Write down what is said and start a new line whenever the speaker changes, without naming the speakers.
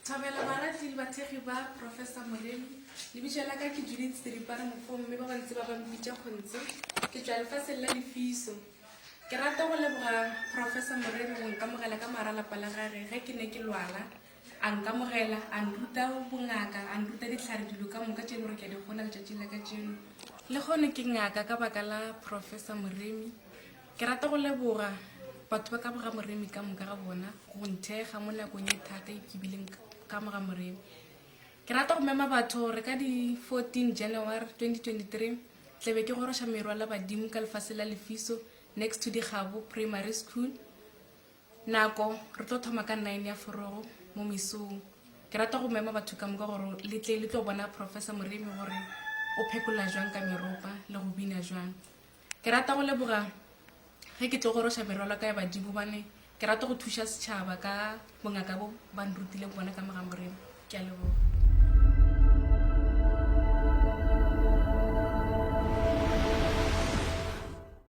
Thabela baratli bathegi ba Professor Moremi le bitšela ka ke Judith Seripara Mofong mme ba bantsi ba ba mpitša Kgontse ke tswa lefatsheng la Lefiso. Ke rata go leboga Professor Moremi go nkamogela ka maralapa la gage ge ke ne ke lwala a nkamogela a nruta bongaka a nruta ditlhare dilo ka moka tše gore ke a di gona letšatši la ka tšeno le gone ke ngaka ka baka la Professor Moremi. Ke rata go leboga batho ba ka moga Moremi ka moka ga bona go nthega mo nakong e thata e kebileng ka moga Moremi. Ke rata go mema batho re ka di 14 January 2023 tlebe ke goroša merwala badimo ka lefase la Lefiso next to Dikgabo Primary School. Nako re tlo thoma ka 9 ya Forogo mo mesong. Ke rata go mema batho ka moka gore le tle le tlo bona Professor Moremi gore o phekola jwang ka meropa le go bina jwang. Ke rata go leboga ge ke tlo goroša merwala ka ya badimo bane ke rata go thuša setšhaba ka bongaka bo ba nrutile bona ka moga Moremi. Ke a leboga.